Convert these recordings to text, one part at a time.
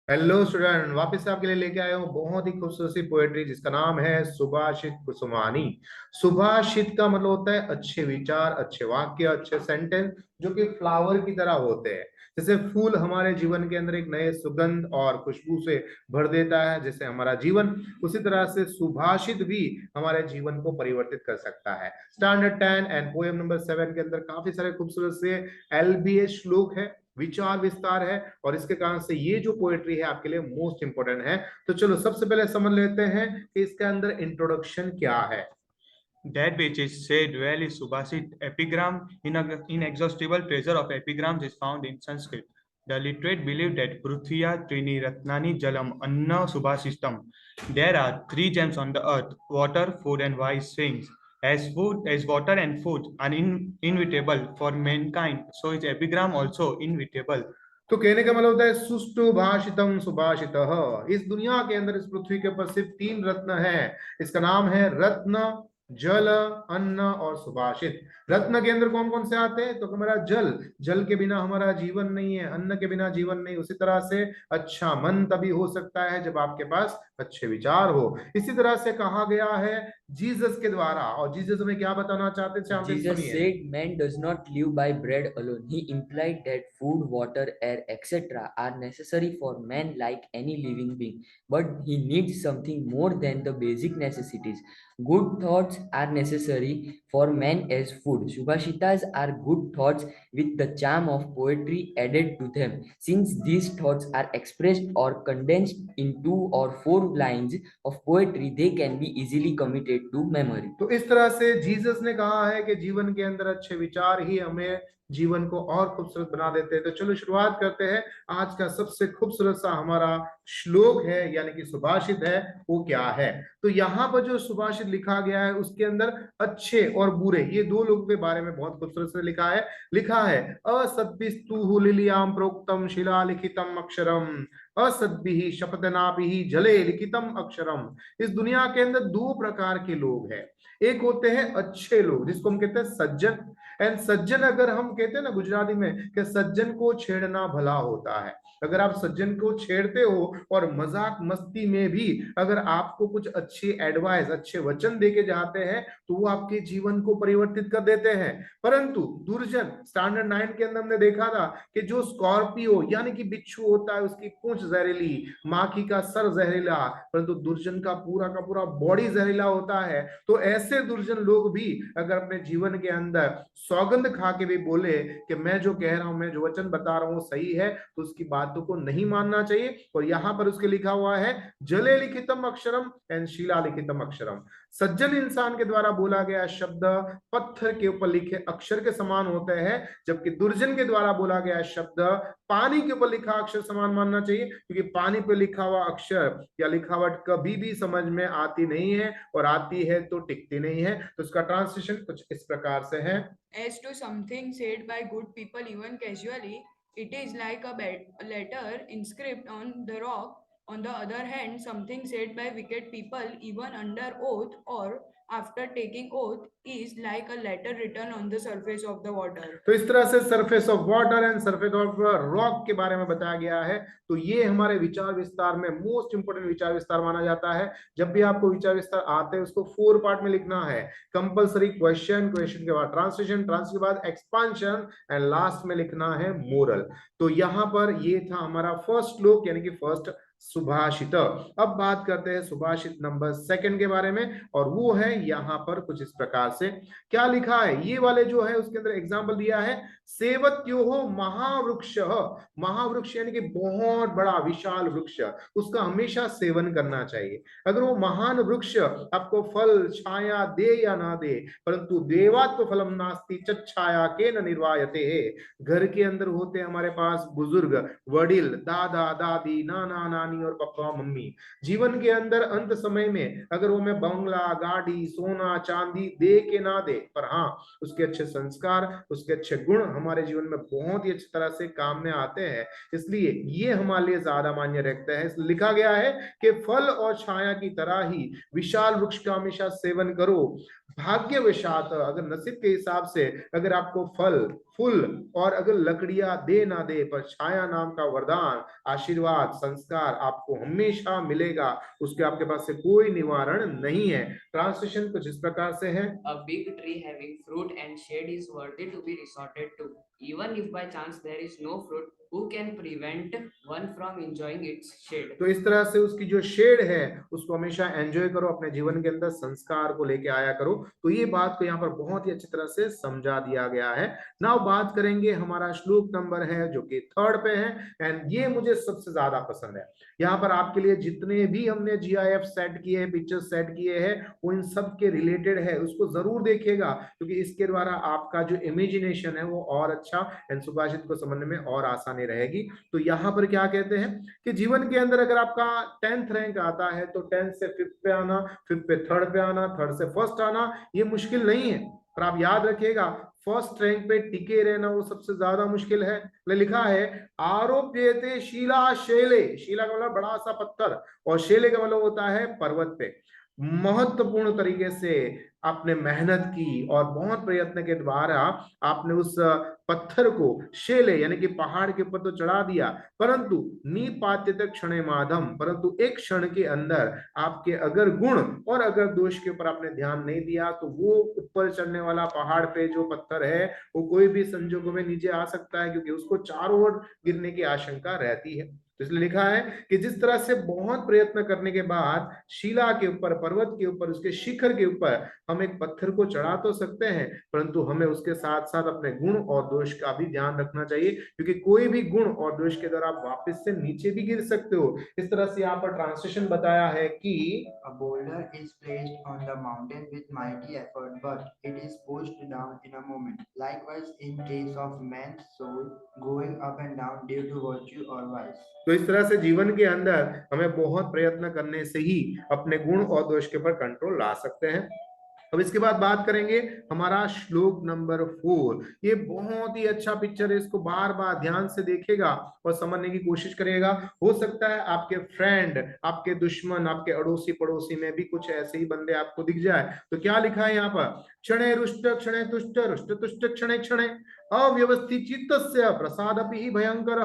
Hello student, वापस से आपके लिए लेके आया हूँ बहुत ही खूबसूरत सी पोएट्री जिसका नाम है सुभाषित कुसुमानी। सुभाषित का मतलब होता है अच्छे विचार, अच्छे वाक्य, अच्छे सेंटेंस जो कि फ्लावर की तरह होते हैं। जैसे फूल हमारे जीवन के अंदर एक नए सुगंध और खुशबू से भर देता है, जैसे हमारा जीवन, उसी तरह से सुभाषित भी हमारे जीवन को परिवर्तित कर सकता है। स्टैंडर्ड 10 एंड पोएम नंबर 7 के अंदर काफी सारे खूबसूरत से एलबीएस श्लोक है, विचार विस्तार है, और इसके कारण से ये जो पोएट्री है आपके लिए मोस्ट इंपोर्टेंट है। तो चलो सबसे पहले समझ लेते हैं कि इसके अंदर इंट्रोडक्शन क्या है। That which is said well is Subhasit. Epigram, inexhaustible treasure of epigrams is found in Sanskrit. The literate believe that Prithviya Trini Ratnani Jalam Anna Subhasistam. There are three gems on the earth: water, food, and wise sayings. As water and food are inevitable for mankind, so is epigram also inevitable. तो कहने का मतलब होता है सुष्टु भाषितम सुभाषितः। इस दुनिया के अंदर, इस पृथ्वी के ऊपर सिर्फ तीन रत्न है। इसका नाम है रत्न, जल, अन्न और सुभाषित। रत्न के अंदर कौन कौन से आते हैं? तो हमारा जल, जल के बिना हमारा जीवन नहीं है, अन्न के बिना जीवन नहीं। उसी तरह से अच्छा मन तभी हो सकता है जब आपके पास अच्छे विचार हो। इसी तरह से कहा गया है जीसस के द्वारा, और जीसस हमें क्या बताना चाहते थे, आप Jesus सुनिए। said, "Man does not live by bread alone." He implied that food, water, air, etc. are necessary for man like any living being, but he needs something more than the basic necessities. Good thoughts are necessary for man as food. Subhashitas are good thoughts with the charm of poetry added to them. Since these thoughts are expressed or condensed in 2 or 4 lines of poetry, they can be easily committed to memory. तो इस तरह से Jesus ने कहा है कि जीवन के अंदर अच्छे विचार ही हमें जीवन को और खूबसूरत बना देते हैं। तो चलो शुरुआत करते हैं। आज का सबसे खूबसूरत सा हमारा श्लोक है, यानी कि सुभाषित है, वो क्या है? तो यहाँ पर जो सुभाषित लिखा गया है उसके अंदर अच्छे और बुरे, ये दो लोगों के बारे में बहुत खूबसूरत से लिखा है। असद्भिस्तु लिलियाम प्रोक्तम शिला लिखितम अक्षरम, असद्भिः शपथनाभिः जले लिखितम अक्षरम। इस दुनिया के अंदर दो प्रकार के लोग हैं। एक होते हैं अच्छे लोग जिसको हम कहते हैं सज्जन। एंड सज्जन, अगर हम कहते हैं ना गुजराती में कि सज्जन को छेड़ना भला होता है, अगर आप सज्जन को छेड़ते हो और मजाक मस्ती में भी अगर आपको कुछ अच्छी एडवाइस, अच्छे वचन देके जाते हैं, तो वो आपके जीवन को परिवर्तित कर देते हैं। परंतु दुर्जन, स्टैंडर्ड 9 के अंदर हमने देखा था कि जो स्कॉर्पियो यानी कि बिच्छू होता है, उसकी पूंछ जहरीली, माखी का सर जहरीला, परंतु दुर्जन का पूरा बॉडी जहरीला होता है। तो ऐसे दुर्जन लोग भी अगर अपने जीवन के अंदर सौगंध खा के भी बोले कि मैं जो कह रहा हूं, मैं जो वचन बता रहा हूं सही है, तो उसकी बातों को नहीं मानना चाहिए। और यहां पर उसके लिखा हुआ है जले लिखितम अक्षरम एंड शिला लिखितम अक्षरम। सज्जन इंसान के द्वारा बोला गया शब्द पत्थर के ऊपर लिखे अक्षर के समान होते हैं, जबकि दुर्जन के द्वारा बोला गया शब्द पानी के ऊपर लिखा अक्षर समान मानना चाहिए, क्योंकि पानी पे लिखा हुआ अक्षर या लिखावट कभी भी समझ में आती नहीं है, और आती है तो टिकती नहीं है। तो इसका ट्रांसलेशन कुछ इस प्रकार से है। As to something said by good people even casually, it is like a letter inscribed on the rock. On the other hand, something said by wicked people even under oath or after taking oath is like a letter written on the surface of the water. तो इस तरह से surface of water and surface of rock के बारे में बताया गया है। तो ये हमारे विचार विस्तार में मोस्ट इंपोर्टेंट विचार विस्तार माना जाता है। जब भी आपको विचार विस्तार आते हैं उसको 4 पार्ट में लिखना है। कंपलसरी क्वेश्चन, क्वेश्चन के बाद ट्रांसलेशन, ट्रांसलेशन के बाद एक्सपांशन, एंड लास्ट में लिखना है मोरल। तो यहाँ पर ये था हमारा फर्स्ट श्लोक, यानी कि फर्स्ट सुभाषित। अब बात करते हैं सुभाषित नंबर 2 के बारे में, और वो है यहाँ पर कुछ इस प्रकार से। क्या लिखा है? ये वाले जो है उसके अंदर एग्जाम्पल दिया है, सेवत्यो हो महावृक्ष। महावृक्ष यानी कि बहुत बड़ा विशाल वृक्ष, उसका हमेशा सेवन करना चाहिए। अगर वो महान वृक्ष आपको फल छाया दे या ना दे, परंतु देवात्व फलम नास्ति छाया के न निर्वायते। घर के अंदर होते हमारे पास बुजुर्ग, वडिल, दादा दादी, नाना नानी और पापा मम्मी। जीवन के अंदर अंत समय में अगर वो मैं बंगला, गाड़ी, सोना चांदी दे के ना दे, पर हाँ उसके अच्छे संस्कार, उसके अच्छे गुण हमारे जीवन में बहुत ही अच्छी तरह से काम में आते हैं, इसलिए ये हमारे लिए ज्यादा मान्य रखता है। लिखा गया है कि फल और छाया की तरह ही विशाल वृक्ष का हमेशा सेवन करो। भाग्यवशात, अगर नसीब के हिसाब से अगर आपको फल फूल और अगर लकड़ियां दे ना दे, पर छाया नाम का वरदान, आशीर्वाद, संस्कार आपको हमेशा मिलेगा, उसके आपके पास से कोई निवारण नहीं है। ट्रांसलेशन कुछ इस प्रकार से है। A big tree having fruit and shade is worthy to be resorted to. Even if by chance there is no fruit, who can prevent one from enjoying its shade? तो इस तरह से उसकी जो शेड है उसको हमेशा एंजॉय करो, अपने जीवन के अंदर संस्कार को लेके आया करो। तो ये बात को यहाँ पर बहुत ही अच्छी तरह से समझा दिया गया है। नाउ बात करेंगे, हमारा श्लोक नंबर है जो कि 3rd पे है, एंड ये मुझे सबसे ज्यादा पसंद है। यहाँ पर आपके लिए जितने भी हमने GIF सेट किए हैं, पिक्चर सेट किए हैं, वो इन सब के रिलेटेड है, उसको जरूर देखिएगा, क्योंकि इसके द्वारा आपका जो इमेजिनेशन है वो और अच्छा, एंड सुभाषित को समझने में और आसानी रहेगी। तो यहाँ पर क्या कहते हैं कि जीवन के अंदर अगर आपका 10th रैंक आता है तो 10th से 5th पे आना, 5th पे 3rd पे आना, 3rd से 1st आना, ये मुश्किल नहीं है। पर आप याद रखिएगा, 1st रैंक पे टिके रहना वो सबसे ज्यादा मुश्किल है। लिखा है आरोप्यते शीला शैले, शीला का मतलब बड़ा सा पत्थर, और शैले का मतलब होता है पर्वत पे। महत्वपूर्ण तरीके से आपने मेहनत की और बहुत प्रयत्न के द्वारा आपने उस पत्थर को शेले यानी कि पहाड़ के ऊपर तो चढ़ा दिया, परंतु निपात्यते क्षणे माधम, परंतु एक क्षण के अंदर आपके अगर गुण और अगर दोष के ऊपर आपने ध्यान नहीं दिया तो वो ऊपर चढ़ने वाला पहाड़ पे जो पत्थर है वो कोई भी संजोगों में नीचे आ सकता है, क्योंकि उसको चारों ओर गिरने की आशंका रहती है। तो इसलिए लिखा है कि जिस तरह से बहुत प्रयत्न करने के बाद शिला के ऊपर, पर्वत के ऊपर, उसके शिखर के ऊपर हम एक पत्थर को चढ़ा तो सकते हैं, परंतु हमें उसके साथ साथ अपने गुण और दोष का भी ध्यान रखना चाहिए, क्योंकि कोई भी गुण और दोष के द्वारा आप वापस से नीचे भी गिर सकते हो। इस तरह से यहाँ पर ट्रांसलेशन बताया है कि A boulder is placed on the mountain with mighty effort, but it is pushed down in a moment. Likewise, in case of man's soul going up and down due to virtue or vice. तो इस तरह से जीवन के अंदर हमें बहुत प्रयत्न करने से ही अपने गुण और दोष के ऊपर कंट्रोल ला सकते हैं। अब इसके बाद बात करेंगे हमारा श्लोक नंबर 4। ये बहुत ही अच्छा पिक्चर है, इसको बार बार ध्यान से देखेगा और समझने की कोशिश करिएगा। हो सकता है आपके फ्रेंड, आपके दुश्मन, आपके अड़ोसी पड़ोसी में भी कुछ ऐसे ही बंदे आपको दिख जाए। तो क्या लिखा है यहाँ पर, क्षणे रुष्ट क्षणे तुष्ट रुष्ट तुष्ट क्षणे क्षणे अव्यवस्थित चित्तस्य प्रसादपि ही भयंकर।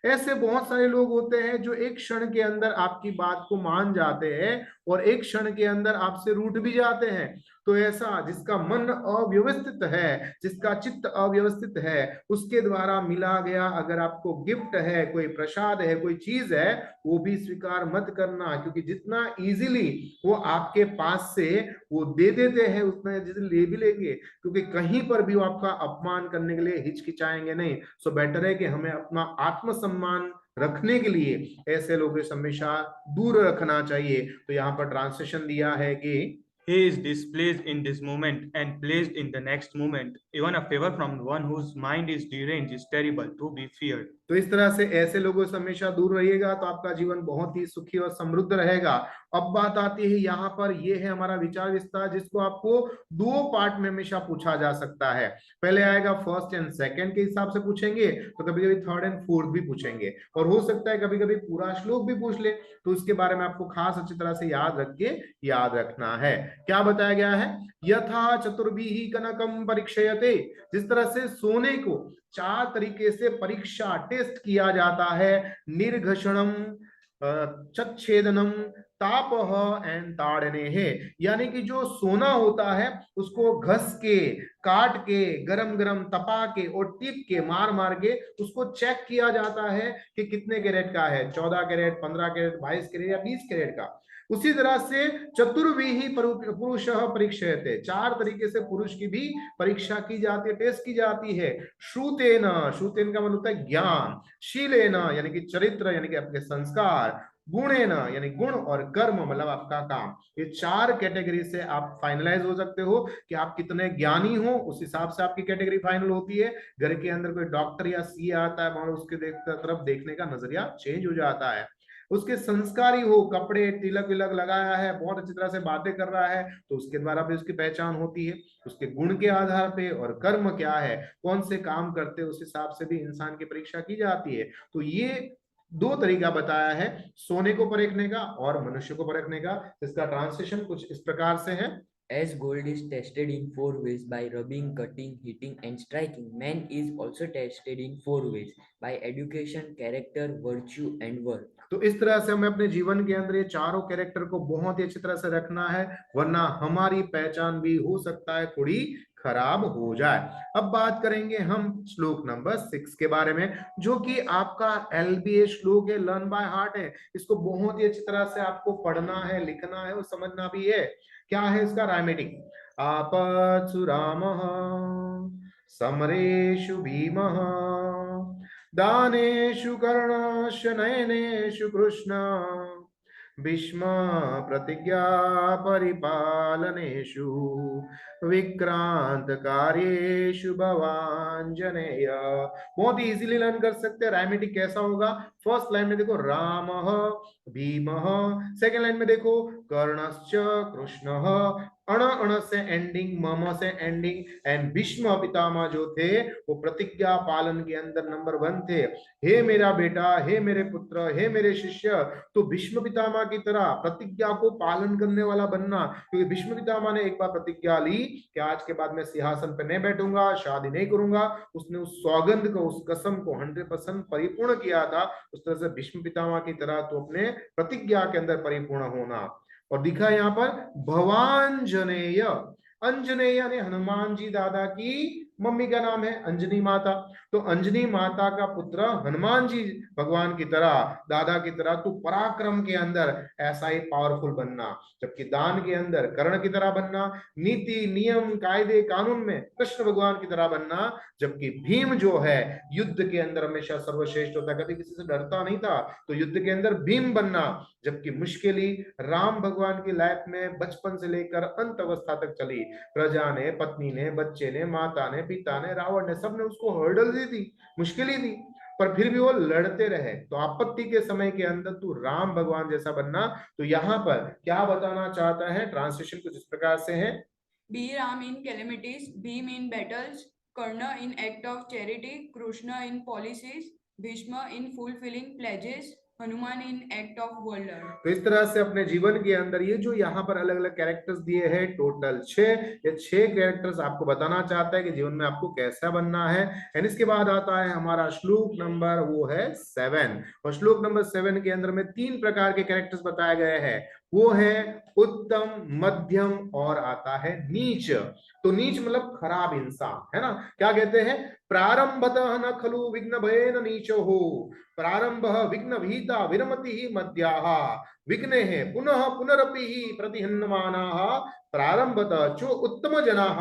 ऐसे बहुत सारे लोग होते हैं जो एक क्षण के अंदर आपकी बात को मान जाते हैं और एक क्षण के अंदर आपसे रूठ भी जाते हैं। तो ऐसा जिसका मन अव्यवस्थित है, जिसका चित्त अव्यवस्थित है, उसके द्वारा मिला गया अगर आपको गिफ्ट है, कोई प्रसाद है, कोई चीज है, वो भी स्वीकार मत करना, क्योंकि जितना इजीली वो आपके पास से वो दे देते हैं उतना इजीली ले भी लेंगे, क्योंकि कहीं पर भी वो आपका अपमान करने के लिए हिचकिचाएंगे नहीं। सो बेटर है कि हमें अपना आत्मसम्मान रखने के लिए ऐसे लोगों से हमेशा दूर रखना चाहिए। तो यहाँ पर ट्रांसलेशन दिया है कि He is displeased in this moment and pleased in the next moment. Even a favor from one whose mind is deranged is terrible to be feared. तो इस तरह से ऐसे लोगों से हमेशा दूर रहिएगा तो आपका जीवन बहुत ही सुखी और समृद्ध रहेगा। अब बात आती है यहाँ पर, ये है हमारा विचार विस्तार, जिसको आपको 2 पार्ट में हमेशा पूछा जा सकता है। पहले आएगा 1st एंड 2nd के हिसाब से पूछेंगे, तो कभी कभी 3rd एंड 4th भी पूछेंगे, और हो सकता है कभी कभी पूरा श्लोक भी पूछ ले, तो उसके बारे में आपको खास अच्छी तरह से याद रखना है। क्या बताया गया है, यथा चतुर्भिः कनकम परीक्षयते, जिस तरह से सोने को 4 तरीके से परीक्षा टेस्ट किया जाता है, निर्घषणम, चच्छेदनम, तापह एंड ताड़ने है, यानी कि जो सोना होता है उसको घस के, काट के, गरम गरम तपा के और टिप के, मार मार के उसको चेक किया जाता है कि कितने कैरेट का है, 14 कैरेट, 15 कैरेट, 22 कैरेट या 20 कैरेट का। उसी तरह से चतुर्विही पुरुष परीक्षयते, 4 तरीके से पुरुष की भी परीक्षा की जाती है, टेस्ट की जाती है। श्रुतेन, श्रुतेन का मतलब होता है ज्ञान, शीलेन यानी कि चरित्र यानी कि आपके संस्कार, गुणेन यानी गुण, और कर्म मतलब आपका काम। ये 4 कैटेगरी से आप फाइनलाइज हो सकते हो कि आप कितने ज्ञानी हो, उस हिसाब से आपकी कैटेगरी फाइनल होती है। घर के अंदर कोई डॉक्टर या सीए आता है, वहां उसके तरफ देखने का नजरिया चेंज हो जाता है। उसके संस्कारी हो, कपड़े तिलक विलक लगाया है, बहुत अच्छी तरह से बातें कर रहा है, तो उसके द्वारा भी उसकी पहचान होती है। उसके गुण के आधार पे, और कर्म क्या है, कौन से काम करते हैं, उस हिसाब से भी इंसान की परीक्षा की जाती है। तो ये 2 तरीका बताया है, सोने को परखने का और मनुष्य को परखने का। इसका ट्रांसलेशन कुछ इस प्रकार से है As gold is tested in 4 ways by rubbing, cutting, heating, and striking, man is also tested in 4 ways by education, character, virtue, and work. तो इस तरह से हमें अपने जीवन के अंदर ये चारों कैरेक्टर को बहुत ही अच्छी तरह से रखना है, वरना हमारी पहचान भी हो सकता है थोड़ी खराब हो जाए। अब बात करेंगे हम श्लोक नंबर 6 के बारे में, जो कि आपका LBA श्लोक है, लर्न बाय हार्ट है। इसको बहुत ही अच्छी तरह से आपको पढ़ना है, लिखना है और समझना भी है। क्या है इसका राइमेटिक? आपत्सु रामः समरेषु भीमः दानेषु कर्णस्य नयनेषु कृष्ण भीष्म प्रतिज्ञा परिपालनेषु विक्रांत कार्येषु भवांजनेय। बहुत ही इजीली लर्न कर सकते हैं। राइमेटिक कैसा होगा? फर्स्ट लाइन में देखो रामः भीमः, सेकंड लाइन में देखो कर्णश्च कृष्णः, अण अण से एंडिंग, मम से एंडिंग, एंड भीष्म पितामह जो थे वो प्रतिज्ञा पालन के अंदर नंबर 1 थे। हे मेरा बेटा, हे मेरे पुत्र, हे मेरे शिष्य, तो भीष्म पितामह की तरह प्रतिज्ञा को पालन करने वाला बनना। क्योंकि भीष्म पितामह ने एक बार प्रतिज्ञा ली कि आज के बाद मैं सिंहासन पर नहीं बैठूंगा, शादी नहीं करूंगा। उसने उस सौगंध को, उस कसम को 100% परिपूर्ण किया था। उस तरह से भीष्म पितामह की तरह तो अपने प्रतिज्ञा के अंदर परिपूर्ण होना। और दिखा यहाँ पर भवांजनेय, अंजनेय यानी हनुमान जी दादा की मम्मी का नाम है अंजनी माता। तो अंजनी माता का पुत्र हनुमान जी भगवान की तरह, दादा की तरह तू पराक्रम के अंदर ऐसा ही पावरफुल बनना, जबकि दान के अंदर कर्ण की तरह बनना, नीति नियम कायदे कानून में कृष्ण भगवान की तरह बनना, जबकि भीम जो है युद्ध के अंदर हमेशा सर्वश्रेष्ठ होता, कभी किसी से डरता नहीं था, तो युद्ध के अंदर भीम बनना। जबकि मुश्किली राम भगवान की लाइफ में बचपन से लेकर अंत अवस्था तक चली। प्रजा ने, पत्नी ने, बच्चे ने, माता ने, पिता ने, रावण ने, सबने उसको हर्डल दी थी, मुश्किल ही थी, पर फिर भी वो लड़ते रहे। तो आपत्ति के समय के अंदर तू राम भगवान जैसा बनना। तो यहाँ पर क्या बताना चाहता है? ट्रांसलेशन कुछ इस प्रकार से है। Be Ram in calamities, Bhim in battles, Karna in act of charity, Krishna in policies, Bhishma in fulfilling pledges, Hanuman in act of valor. तो इस तरह से अपने जीवन के अंदर ये जो यहाँ पर अलग अलग कैरेक्टर्स दिए हैं, टोटल 6, ये 6 कैरेक्टर्स आपको बताना चाहता है कि जीवन में आपको कैसा बनना है। एंड इसके बाद आता है हमारा श्लोक नंबर, वो है 7। और श्लोक नंबर 7 के अंदर में 3 प्रकार के कैरेक्टर्स बताए गए हैं। वो है उत्तम, मध्यम और आता है नीच। तो नीच मतलब खराब इंसान, है ना। क्या कहते हैं? प्रारंभतः न खलु विघ्न भयेन नीचो हो, प्रारंभ विघ्न भीता विरमति ही मध्याः, विघ्ने है पुनः पुनरपि ही प्रतिहन्यमानाः, प्रारंभतः चो उत्तम जनाः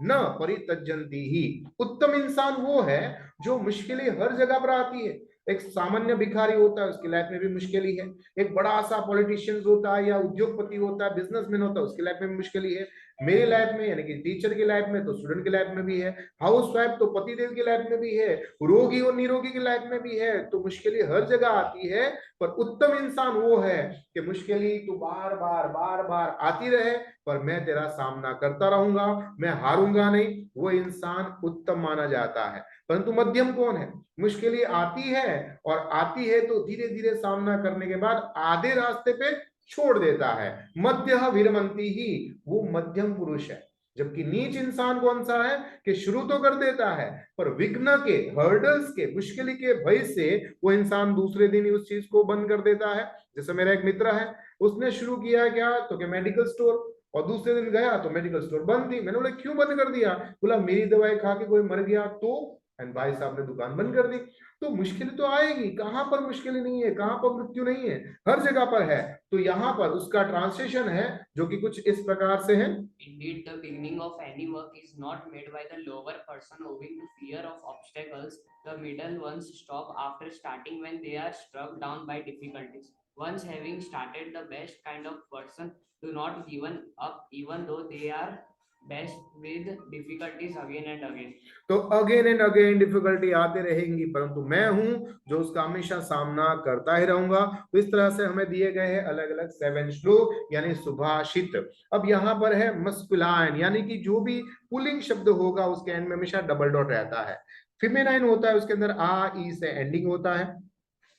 न परित्यजन्ति ही। उत्तम इंसान वो है जो मुश्किलें हर जगह पर आती है। एक सामान्य भिखारी होता है, उसकी लाइफ में भी मुश्किल ही है। एक बड़ा सा पॉलिटिशियन होता है या उद्योगपति होता है, बिजनेसमैन होता है, उसकी लाइफ में भी मुश्किल ही है। मेरी लाइफ में यानी कि टीचर की लाइफ में, तो स्टूडेंट की लाइफ में भी है। हाउस वाइफ तो पतिदेव की लाइफ में भी है, रोगी और निरोगी की लाइफ में भी है। तो मुश्किलें हर जगह आती है, पर उत्तम इंसान वो है कि मुश्किलें तो बार बार बार बार आती रहे, पर मैं तेरा सामना करता रहूंगा, मैं हारूंगा नहीं। वो इंसान उत्तम माना जाता है। परंतु मध्यम कौन है? मुश्किलें आती है और आती है तो धीरे धीरे सामना करने के बाद आधे रास्ते पे छोड़ देता है। मध्य विरमंती ही, वो मध्यम पुरुष है। जबकि नीच इंसान कौन सा है कि शुरू तो कर देता है, पर विघ्न के, हर्डल्स के, मुश्किल के भय से वो इंसान दूसरे दिन ही उस चीज को बंद कर देता है। जैसे मेरा एक मित्र है, उसने शुरू किया क्या तो कि मेडिकल स्टोर, और दूसरे दिन गया तो मेडिकल स्टोर बंद थी। मैंने बोला क्यों बंद कर दिया? बोला मेरी दवाई खा के कोई मर गया तो, एंड भाई साहब ने दुकान बंद कर दी। तो मुश्किल तो आएगी, कहां पर मुश्किल नहीं है, कहां पर मृत्यु नहीं है, हर जगह पर है। तो यहाँ पर उसका ट्रांसलेशन है जो कि कुछ इस प्रकार से है। Indeed, the beginning of any work is not made by the lower person owing to fear of obstacles. The middle ones stop after starting when they are struck down by difficulties. Once having started, the best kind of person do not give up even though they are best with difficulties again and again. तो again and again difficulty आते रहेंगी, परंतु मैं हूं जो उसका हमेशा सामना करता ही रहूंगा। तो इस तरह से हमें दिए गए हैं अलग अलग 7 श्लोक यानी सुभाषित। अब यहाँ पर है मस्कुलाइन, यानी कि जो भी पुल्लिंग शब्द होगा उसके एंड में हमेशा डबल डॉट रहता है। फेमिनाइन होता है उसके अंदर आ ई से एंडिंग होता है।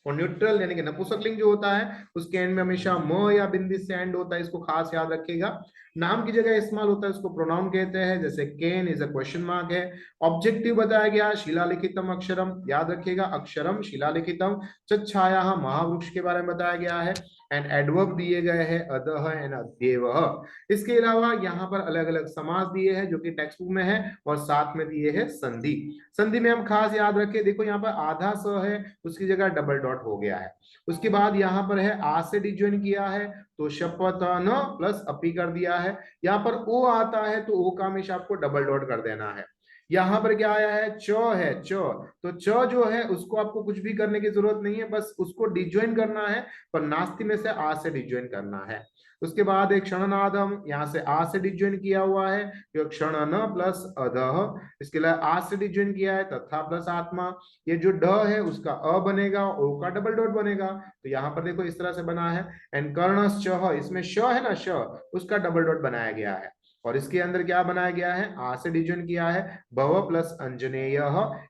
और न्यूट्रल यानी कि नपुंसकलिंग जो होता है उसके एंड में हमेशा म या बिंदी से एंड होता है, इसको खास याद रखिएगा। नाम की जगह इस्तेमाल होता है उसको प्रोनाउन कहते हैं, जैसे केन इज अ क्वेश्चन मार्क है। ऑब्जेक्टिव बताया गया शिलालिखितम अक्षरम, याद रखिएगा अक्षरम शिलालिखितम। चच्छाया महावृक्ष के बारे में बताया गया है। एंड एडवर्ब दिए गए हैं अदह एंड अद्येवः। इसके अलावा यहाँ पर अलग अलग समास दिए हैं जो कि टेक्स्ट बुक में है, और साथ में दिए हैं संधि। संधि में हम खास याद रखें, देखो यहाँ पर आधा स है उसकी जगह डबल डॉट हो गया है। उसके बाद यहाँ पर है आ से डिजॉइन किया है तो शपथन प्लस अपी कर दिया है। यहाँ पर ओ आता है तो ओ का हमेशा आपको डबल डॉट कर देना है। यहाँ पर क्या आया है च है च, तो च जो है उसको आपको कुछ भी करने की जरूरत नहीं है, बस उसको डिजॉइन करना है, पर नास्ति में से आ से डिजॉइन करना है। उसके बाद एक क्षणनादम, यहाँ से आ से डिजॉइन किया हुआ है जो क्षण न प्लस अधः। इसके लिए आ से डिजॉइन किया है तथा प्लस आत्मा। ये जो ड है उसका अ बनेगा, ओ का डबल डॉट बनेगा, तो यहाँ पर देखो इस तरह से बना है। एंड कर्णश्च, इसमें श है ना श, उसका डबल डॉट बनाया गया है। और इसके अंदर क्या बनाया गया है आ से डिजॉइन किया है भव प्लस अंजनेय।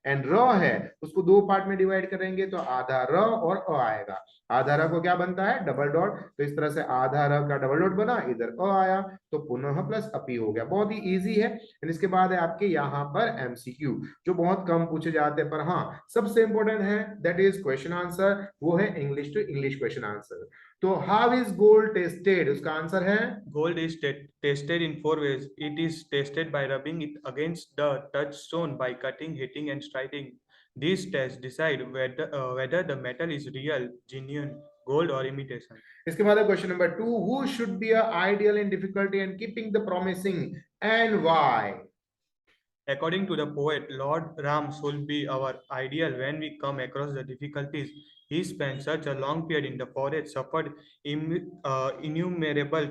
एंड र है उसको दो पार्ट में डिवाइड करेंगे तो आधा र और अ आएगा। आधा र को क्या बनता है डबल डॉट, तो इस तरह से आधा र का डबल डॉट बना, इधर अ आया तो पुनः प्लस अपी हो गया। बहुत ही इजी है। एंड इसके बाद है आपके यहाँ पर एमसीक्यू जो बहुत कम पूछे जाते हैं, पर हाँ सबसे इंपॉर्टेंट है दैट इज क्वेश्चन आंसर, वो है English to English question answer. तो हाउ इज गोल्ड टेस्टेड, उसका आंसर है Gold is tested in four ways. It is tested by rubbing it against the touchstone by cutting, hitting, and striking. These tests decide whether the metal is real, genuine, gold, or imitation. इसके बाद question number 2, who should be ideal in difficulty and keeping the promising and why. According to the poet, Lord Ram should be our ideal when we come across the difficulties. He spent such a long period in the forest, suffered innumerable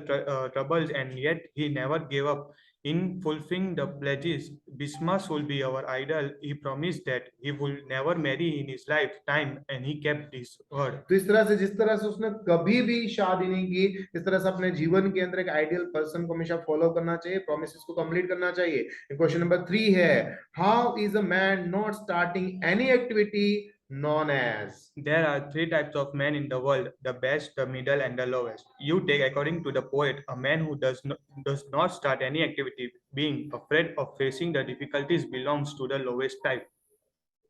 troubles, and yet he never gave up. In fulfilling the pledges, Bhishma should be our idol. He promised that he would never marry in his lifetime, and he kept his word. तो इस तरह से जिस तरह से उसने कभी भी शादी नहीं की, इस तरह से अपने जीवन के अंदर एक आइडियल पर्सन को हमेशा फॉलो करना चाहिए, प्रोमिसेस को कंप्लीट करना चाहिए। क्वेश्चन नंबर 3 है how is a man not starting any activity known as। There are three types of men in the world: the best, the middle, and the lowest. You take, according to the poet, a man who does not start any activity, being afraid of facing the difficulties, belongs to the lowest type.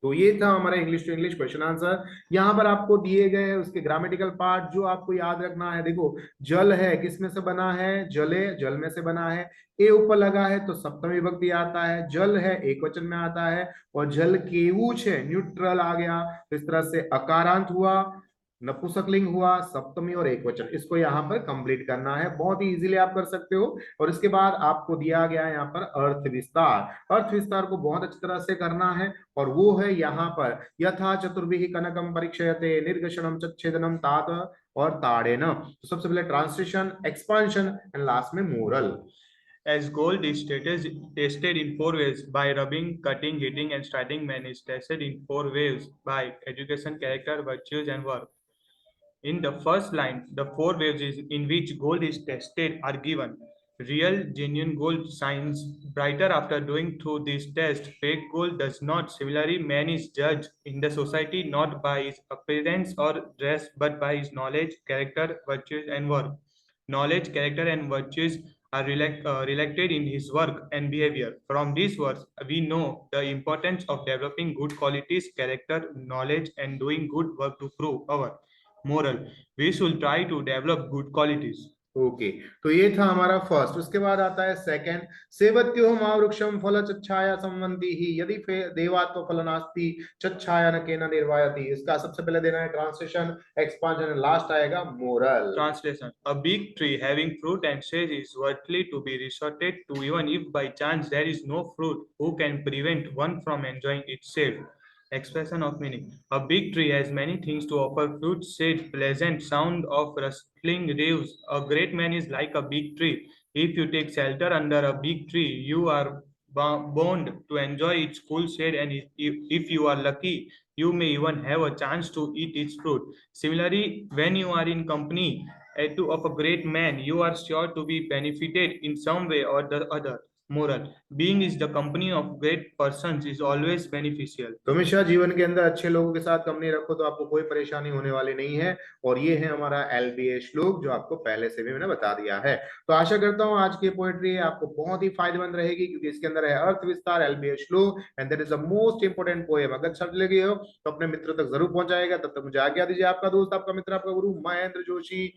तो ये था हमारा English to English question answer. यहाँ पर आपको दिए गए उसके ग्रामेटिकल पार्ट जो आपको याद रखना है। देखो जल है किस में से बना है, जले जल में से बना है। ए ऊपर लगा है तो सप्तमी विभक्ति आता है, जल है एक वचन में आता है, और जल केवुच है न्यूट्रल आ गया, तो इस तरह से अकारांत हुआ, नपुंसकलिंग हुआ, सप्तमी और एक वचन। इसको यहाँ पर कंप्लीट करना है, बहुत ही इजीली आप कर सकते हो। और इसके बाद आपको दिया गया है यहाँ पर अर्थ विस्तार। अर्थ विस्तार को बहुत अच्छी तरह से करना है, और वो है यहाँ पर यथा चतुर्भिः कनकम परीक्षयते निर्गशनम चच्छेदनम तात और ताड़ेन। तो सबसे पहले ट्रांसलेशन, एक्सपांशन एंड लास्ट में moral. As gold is tested in four ways: by rubbing, cutting, hitting, and striking. Man is tested in four ways: by education, character, virtues, and work. In the first line, the four ways in which gold is tested are given. Real, genuine gold shines brighter after doing through this test. Fake gold does not. Similarly, man is judged in the society not by his appearance or dress, but by his knowledge, character, virtues, and work. Knowledge, character, and virtues are reflected in his work and behavior. From these words, we know the importance of developing good qualities, character, knowledge, and doing good work to prove our moral. We should try to develop good qualities. Okay तो ये था हमारा first. उसके बाद आता है second, सेवत्यो महावृक्षम फल चच्छाया संबंधी ही यदि देवात्व फल नास्ति चच्छाया न केन निर्वायति। इसका सबसे पहले देना है ट्रांसलेशन, एक्सपांशन, लास्ट आएगा moral. Translation: A big tree having fruit and shade is worthy to be resorted to even if by chance there is no fruit. Who can prevent one from enjoying its shade? Expression of meaning: A big tree has many things to offer: fruit, shade, pleasant sound of rustling leaves. A great man is like a big tree. If you take shelter under a big tree, you are bound to enjoy its cool shade, and if you are lucky, you may even have a chance to eat its fruit. Similarly, when you are in company of a great man, you are sure to be benefited in some way or the other. Moral: being is the company of great persons is always beneficial. तो हमेशा जीवन के अंदर अच्छे लोगों के साथ company रखो तो आपको कोई परेशानी होने वाली नहीं है। और ये है हमारा एलबीए श्लोक जो आपको पहले से भी मैंने बता दिया है। तो आशा करता हूँ आज की पोएट्री आपको बहुत ही फायदेमंद रहेगी, क्योंकि इसके अंदर है अर्थ विस्तार, एलबीए श्लोक, and that is the most important poem. अगर अच्छा लगे हो तो अपने मित्रों तक जरूर पहुंचाएगा। तब तक मुझे आज्ञा दीजिए। आपका दोस्त, आपका मित्र, आपका गुरु महेंद्र जोशी।